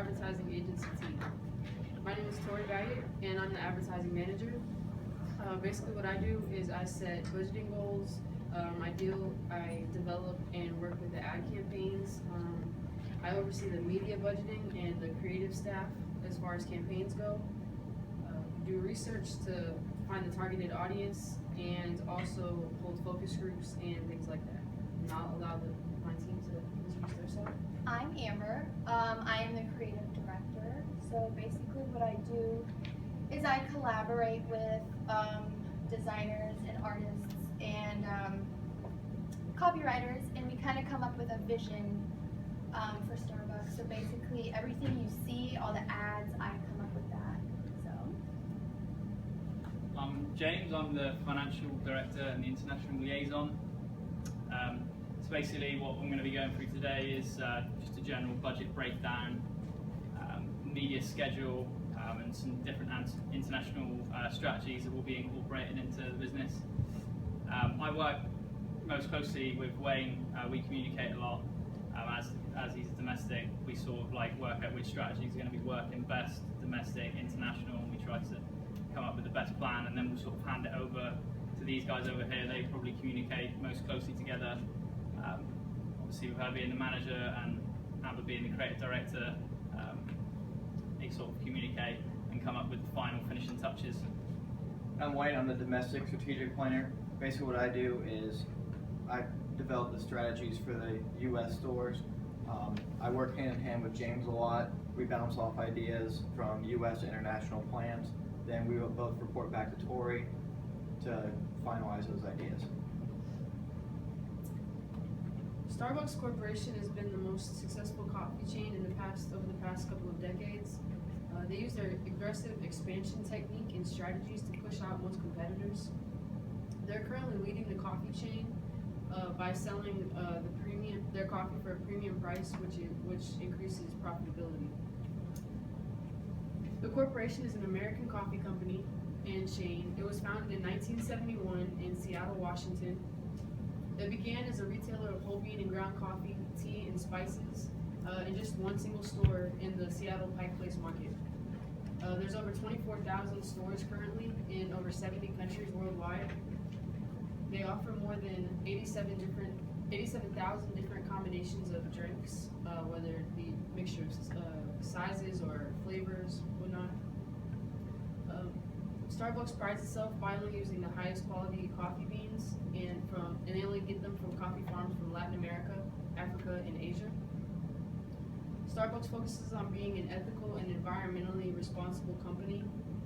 advertising agency team. My name is Tori Baggett, and I'm the advertising manager. Basically, what I do is I set budgeting goals. I develop and work with the ad campaigns. I oversee the media budgeting and the creative staff as far as campaigns go. Do research to find the targeted audience and also hold focus groups and things like that. And I'll allow my team to introduce themselves. I'm Amber. I am the creative director. So basically what I do is I collaborate with designers and artists and copywriters, and we kind of come up with a vision for Starbucks. So basically everything you see, all the ads, I come up with that. So. I'm James. I'm the financial director and the international liaison. So basically what I'm going to be going through today is just a general budget breakdown, media schedule, and some different international strategies that will be incorporated into the business. I work most closely with Wayne. We communicate a lot. As he's domestic, we sort of like work out which strategies are going to be working best, domestic, international, and we try to come up with the best plan, and then we'll sort of hand it over to these guys over here. They probably communicate most closely together. Obviously with her being the manager and Amber being the creative director, they sort of communicate and come up with the final finishing touches. I'm Wayne. I'm the domestic strategic planner. Basically what I do is I develop the strategies for the U.S. stores. I work hand in hand with James a lot. We bounce off ideas from U.S. to international plans. Then we will both report back to Tori to finalize those ideas. Starbucks Corporation has been the most successful coffee chain over the past couple of decades. They use their aggressive expansion technique and strategies to push out most competitors. They're currently leading the coffee chain by selling their coffee for a premium price, which increases profitability. The corporation is an American coffee company and chain. It was founded in 1971 in Seattle, Washington. It began as a retailer of whole bean and ground coffee, tea, and spices in just one single store in the Seattle Pike Place market. There's over 24,000 stores currently in over 70 countries worldwide. They offer more than 87,000 different combinations of drinks, whether it be mixture of sizes or flavors, whatnot. Starbucks prides itself by only using the highest quality coffee beans, and they only get them from coffee farms from Latin America, Africa, and Asia. Starbucks focuses on being an ethical and environmentally responsible company,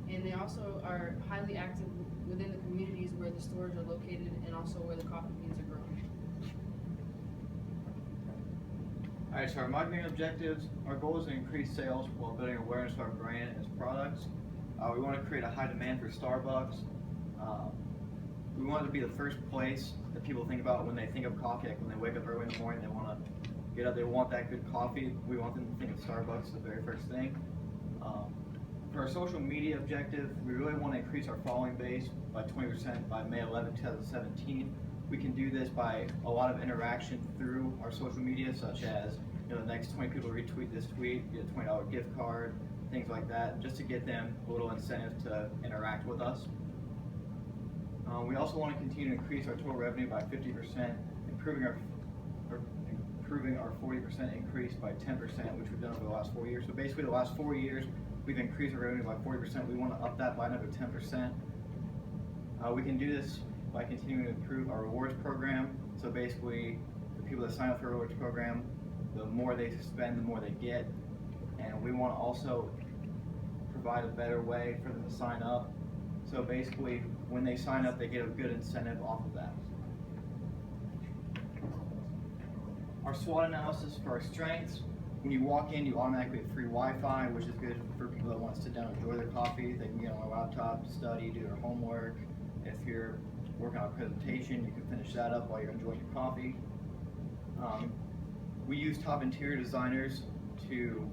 and they also are highly active within the communities where the stores are located and also where the coffee beans are grown. Alright, so our marketing objectives, our goal is to increase sales while building awareness of our brand and its products. We want to create a high demand for Starbucks. We want it to be the first place that people think about when they think of coffee. Like when they wake up early in the morning, they want to get up, they want that good coffee. We want them to think of Starbucks the very first thing. For our social media objective, we really want to increase our following base by 20% by May 11, 2017. We can do this by a lot of interaction through our social media, such as the next 20 people retweet this tweet, get a $20 gift card, things like that, just to get them a little incentive to interact with us. We also want to continue to increase our total revenue by 50%, improving our 40% increase by 10%, which we've done over the last 4 years. So basically the last 4 years, we've increased our revenue by 40%. We want to up that by another 10%. We can do this by continuing to improve our rewards program. So basically, the people that sign up for a rewards program, the more they spend, the more they get. And we want to also provide a better way for them to sign up. So basically, when they sign up, they get a good incentive off of that. Our SWOT analysis for our strengths. When you walk in, you automatically have free Wi-Fi, which is good for people that want to sit down and enjoy their coffee. They can get on their laptop, study, do their homework. If you're working on a presentation, you can finish that up while you're enjoying your coffee. We use top interior designers to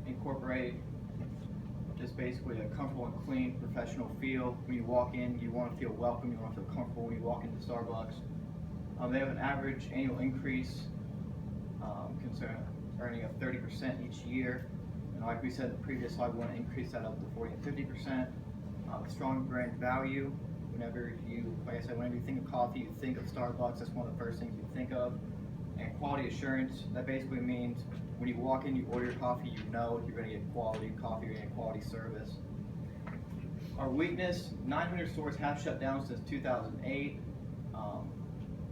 incorporate just basically a comfortable and clean professional feel. When you walk in, you want to feel welcome, you want to feel comfortable when you walk into Starbucks. They have an average annual increase earning of 30% each year. And like we said in the previous slide, we want to increase that up to 40 and 50%. Strong brand value. Whenever you, like I said, whenever you think of coffee, you think of Starbucks. That's one of the first things you think of. And quality assurance. That basically means when you walk in, you order your coffee, you know you're going to get quality coffee, you're going to get quality service. Our weakness: 900 stores have shut down since 2008.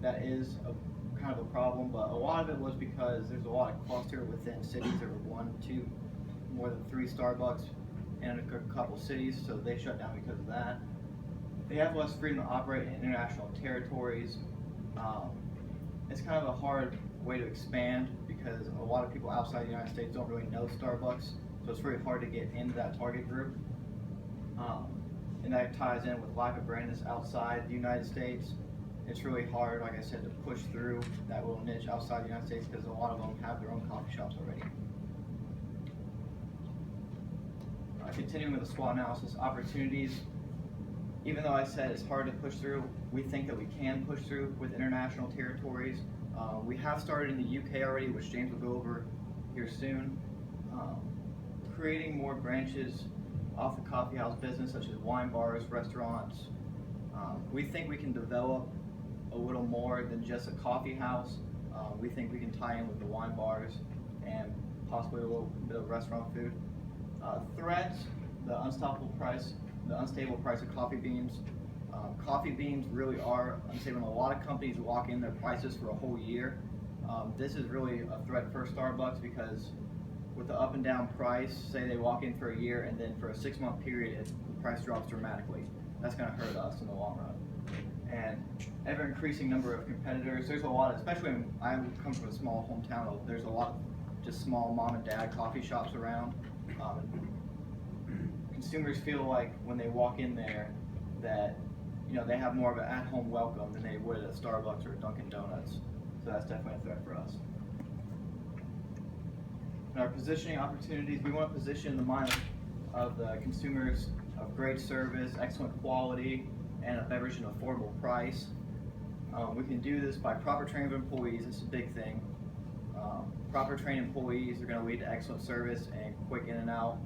That is kind of a problem, but a lot of it was because there's a lot of cluster within cities. There were 1, 2, more than 3 Starbucks in a couple cities, so they shut down because of that. They have less freedom to operate in international territories. It's kind of a hard way to expand because a lot of people outside the United States don't really know Starbucks, so it's really hard to get into that target group. And that ties in with lack of brandness outside the United States. It's really hard, like I said, to push through that little niche outside the United States because a lot of them have their own coffee shops already. Continuing with the SWOT analysis, opportunities. Even though I said it's hard to push through, we think that we can push through with international territories. We have started in the UK already, which James will go over here soon. Creating more branches off the coffee house business, such as wine bars, restaurants. We think we can develop a little more than just a coffee house. We think we can tie in with the wine bars and possibly a little bit of restaurant food. Threats: the unstable price of coffee beans. Coffee beans really are unstable. A lot of companies lock in their prices for a whole year. This is really a threat for Starbucks because with the up and down price, say they walk in for a year and then for a 6-month period, the price drops dramatically. That's going to hurt us in the long run. And ever increasing number of competitors. There's a lot, especially when I come from a small hometown, there's a lot of just small mom and dad coffee shops around. Consumers feel like when they walk in there that they have more of an at-home welcome than they would at a Starbucks or a Dunkin' Donuts. So that's definitely a threat for us. In our positioning opportunities, we want to position the mind of the consumers of great service, excellent quality, and a beverage at an affordable price. We can do this by proper training of employees. This is a big thing. Proper trained employees are going to lead to excellent service and quick in and out.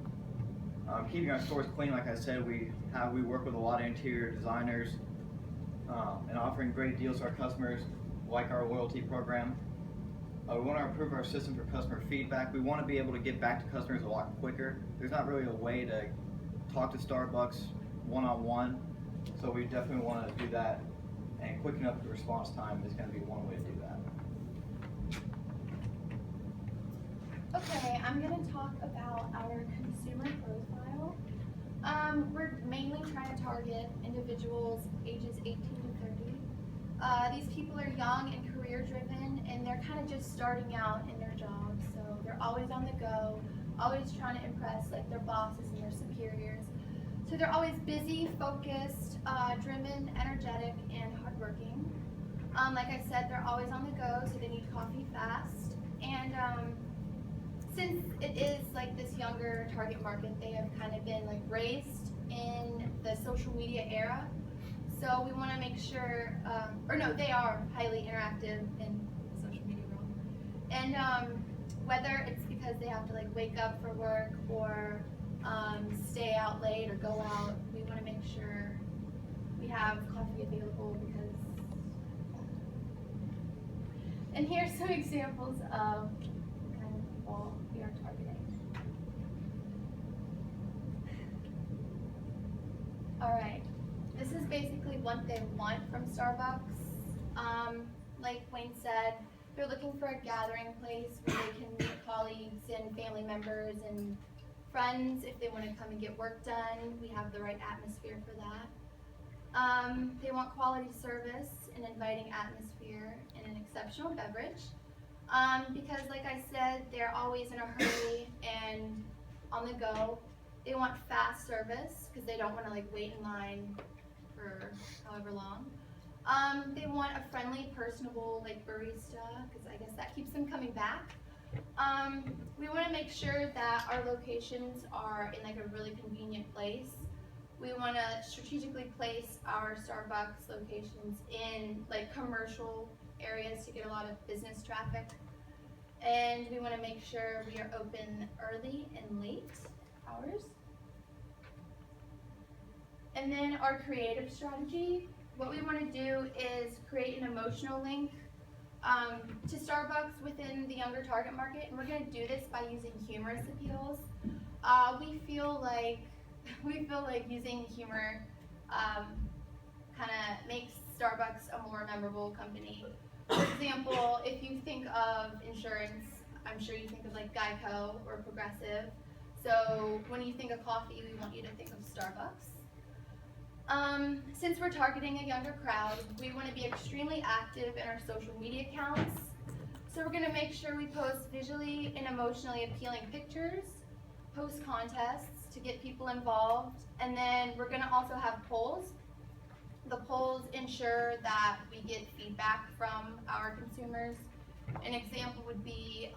Keeping our stores clean, like I said, we work with a lot of interior designers and offering great deals to our customers, like our loyalty program. We want to improve our system for customer feedback. We want to be able to get back to customers a lot quicker. There's not really a way to talk to Starbucks one-on-one, so we definitely want to do that, and quicken up the response time is going to be one way to do that. Okay, I'm going to talk about our consumer profile. We're mainly trying to target individuals ages 18 to 30. These people are young and career-driven, and they're kind of just starting out in their jobs, so they're always on the go, always trying to impress their bosses and their superiors. So they're always busy, focused, driven, energetic, and hardworking. Like I said, they're always on the go, so they need coffee fast. And since it is this younger target market, they have kind of been raised in the social media era. So we want to make sure, they are highly interactive in the social media world. And whether it's because they have to wake up for work or stay out late or go out, we want to make sure we have coffee available because. And here's some examples of the kind of people we are targeting. All right, this is basically what they want from Starbucks. Like Wayne said, they're looking for a gathering place where they can meet colleagues and family members and friends if they want to come and get work done. We have the right atmosphere for that. They want quality service, an inviting atmosphere, and an exceptional beverage. Because like I said, they're always in a hurry and on the go. They want fast service because they don't want to wait in line for however long. They want a friendly, personable barista because I guess that keeps them coming back. We want to make sure that our locations are in a really convenient place. We want to strategically place our Starbucks locations in commercial areas to get a lot of business traffic. and we want to make sure we are open early and late hours. And then our creative strategy, what we want to do is create an emotional link to Starbucks within the younger target market, and we're going to do this by using humorous appeals. We feel like using humor kind of makes Starbucks a more memorable company. For example, if you think of insurance, I'm sure you think of like Geico or Progressive. So when you think of coffee, we want you to think of Starbucks. Since we're targeting a younger crowd, we want to be extremely active in our social media accounts. So we're going to make sure we post visually and emotionally appealing pictures, post contests to get people involved, and then we're going to also have polls. The polls ensure that we get feedback from our consumers. An example would be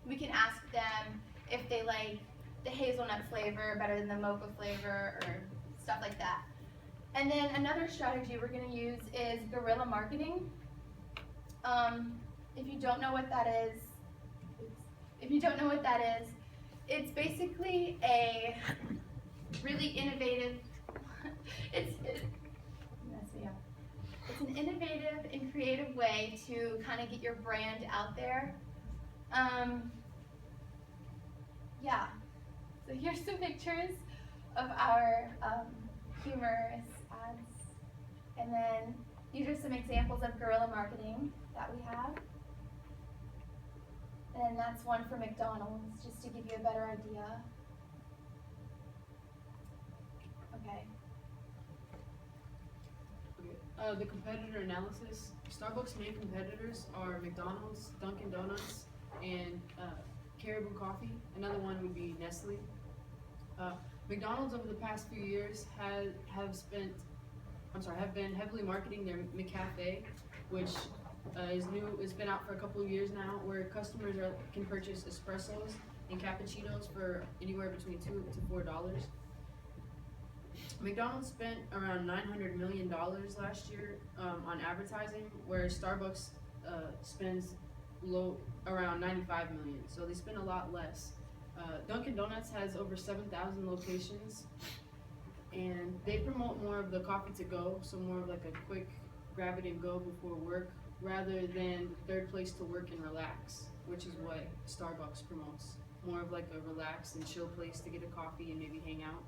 we can ask them if they like the hazelnut flavor better than the mocha flavor or stuff like that. And then another strategy we're going to use is guerrilla marketing. If you don't know what that is, it's basically a really innovative. It's an innovative and creative way to kind of get your brand out there. Yeah. So here's some pictures of our humorous ads, and then these are some examples of guerrilla marketing that we have. And that's one for McDonald's, just to give you a better idea. Okay. The competitor analysis. Starbucks' main competitors are McDonald's, Dunkin' Donuts, and Caribou Coffee. Another one would be Nestle. McDonald's over the past few years have been heavily marketing their McCafe, which is new. It's been out for a couple of years now, where customers can purchase espressos and cappuccinos for anywhere between $2 to $4. McDonald's spent around $900 million last year on advertising, whereas Starbucks spends around $95 million. So they spend a lot less. Dunkin' Donuts has over 7,000 locations, and they promote more of the coffee to go, so more of like a quick grab it and go before work, rather than third place to work and relax, which is what Starbucks promotes. More of like a relaxed and chill place to get a coffee and maybe hang out.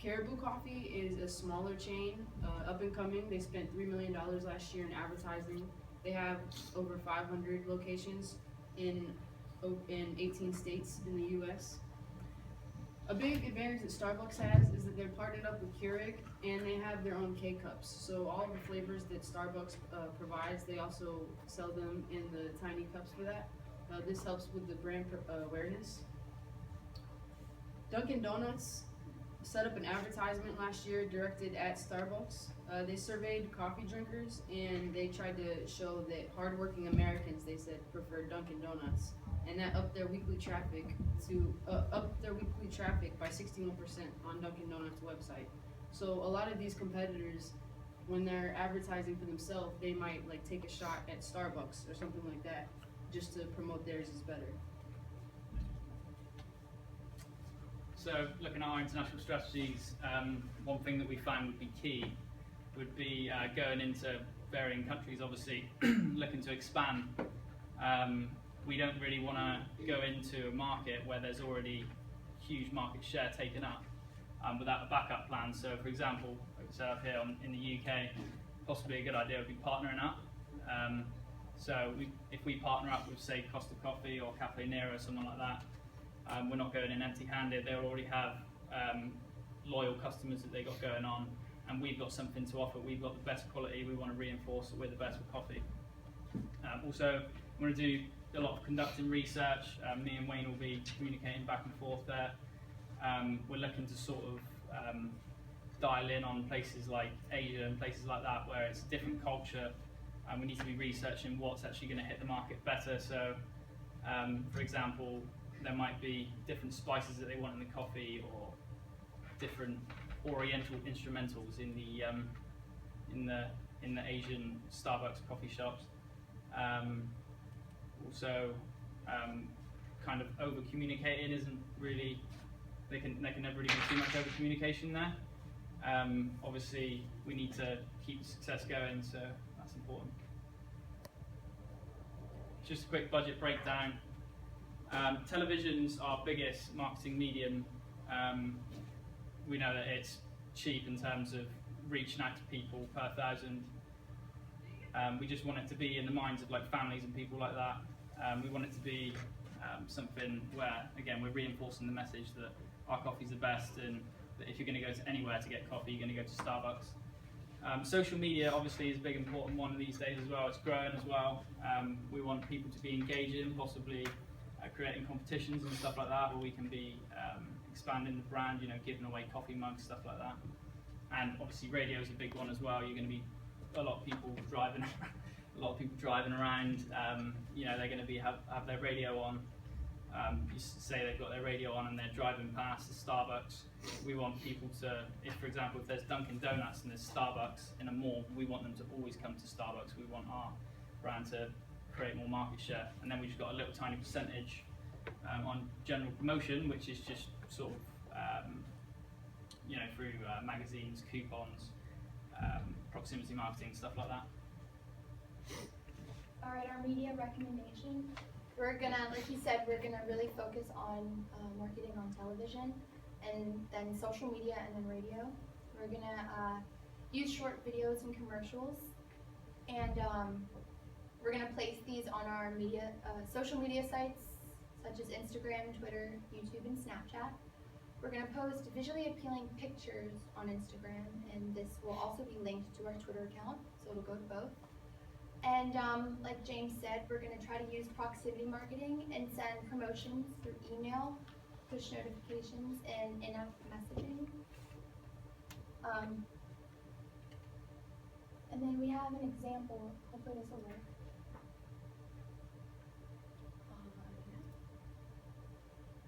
Caribou Coffee is a smaller chain, up and coming. They spent $3 million last year in advertising. They have over 500 locations in 18 states in the US. A big advantage that Starbucks has is that they're partnered up with Keurig, and they have their own K-Cups. So all the flavors that Starbucks provides, they also sell them in the tiny cups for that. This helps with the brand awareness. Dunkin' Donuts set up an advertisement last year directed at Starbucks. They surveyed coffee drinkers, and they tried to show that hardworking Americans, they said, prefer Dunkin' Donuts, and that upped their weekly traffic by 61% on Dunkin' Donuts website. So a lot of these competitors, when they're advertising for themselves, they might like take a shot at Starbucks or something like that, just to promote theirs is better. So looking at our international strategies, one thing that we found would be key would be going into varying countries, obviously, looking to expand. We don't really want to go into a market where there's already huge market share taken up without a backup plan. So for example, like I said up here in the UK, possibly a good idea would be partnering up. If we partner up with, say, Costa Coffee or Cafe Nero or someone like that, we're not going in empty-handed. They already have loyal customers that they got going on, and we've got something to offer. We've got the best quality. We want to reinforce that we're the best with coffee. Also, we want to do a lot of conducting research. Me and Wayne will be communicating back and forth there. We're looking to sort of dial in on places like Asia and places like that where it's a different culture, and we need to be researching what's actually going to hit the market better. So, for example, there might be different spices that they want in the coffee, or different Oriental instrumentals in the Asian Starbucks coffee shops. Also, kind of over communicating isn't really, there can never really be too much over communication there. Obviously we need to keep the success going, so that's important. Just a quick budget breakdown. Television's our biggest marketing medium. We know that it's cheap in terms of reaching out to people per thousand. We just want it to be in the minds of like families and people like that. We want it to be something where, again, we're reinforcing the message that our coffee's the best, and that if you're going to go to anywhere to get coffee, you're going to go to Starbucks. Social media obviously is a big important one these days as well. It's growing as well. We want people to be engaging, possibly creating competitions and stuff like that, where we can be expanding the brand, you know, giving away coffee mugs, stuff like that. And obviously radio is a big one as well. You're going to be a lot of people driving around. You know, they're going to have their radio on. You say they've got their radio on and they're driving past the Starbucks. We want people to, if for example, if there's Dunkin' Donuts and there's Starbucks in a mall, we want them to always come to Starbucks. We want our brand to create more market share. And then we just got a little tiny percentage on general promotion, which is just sort of, you know, through magazines, coupons, proximity marketing, stuff like that. All right, our media recommendation. We're gonna, like you said, we're gonna really focus on marketing on television, and then social media, and then radio. We're gonna use short videos and commercials, and we're gonna place these on our media, social media sites, such as Instagram, Twitter, YouTube, and Snapchat. We're gonna post visually appealing pictures on Instagram, and this will also be linked to our Twitter account, so it'll go to both. And like James said, we're going to try to use proximity marketing and send promotions through email, push notifications, and in-app messaging. And then we have an example. Hopefully this will work.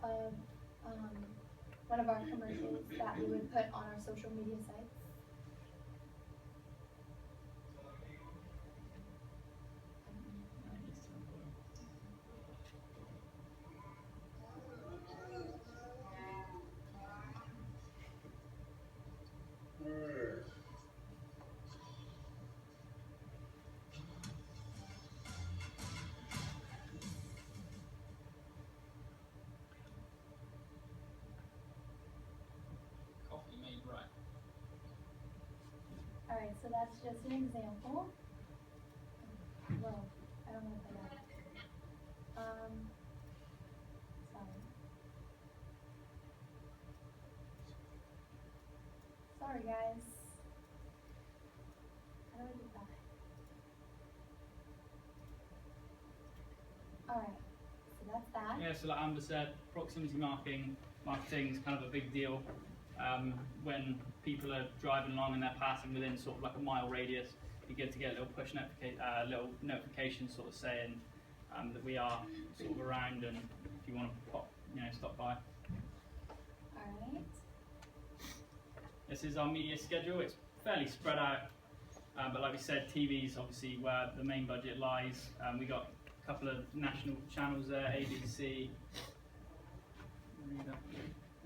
Of one of our commercials that we would put on our social media sites. Coffee made right. Alright, so that's just an example. Well, I don't know if I got it. Sorry guys. How do I do that? Alright, so that's that. Yeah, so like Amber said, proximity marketing is kind of a big deal. When people are driving along and they're passing within sort of like a mile radius, it'd be good to get a little push notification sort of saying that we are sort of around, and if you want to pop, you know, stop by. Alright. This is our media schedule. It's fairly spread out, but like we said, TV is obviously where the main budget lies. We got a couple of national channels there, ABC,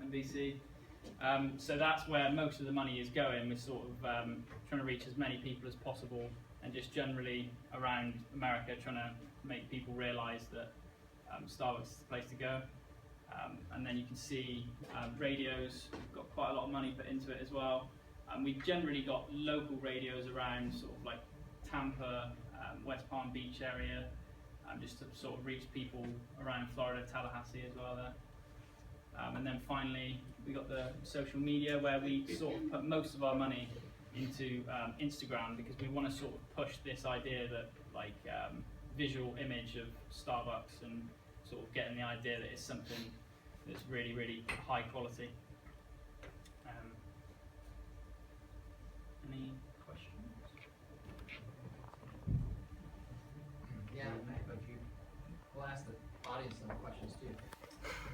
NBC. So that's where most of the money is going. We're sort of trying to reach as many people as possible, and just generally around America trying to make people realise that Starbucks is the place to go. And then you can see radios, we've got quite a lot of money put into it as well. We've generally got local radios around sort of like Tampa, West Palm Beach area, just to sort of reach people around Florida, Tallahassee as well there. And then finally, we got the social media, where we sort of put most of our money into Instagram, because we want to sort of push this idea that like visual image of Starbucks, and sort of getting the idea that it's something that's really, really high quality.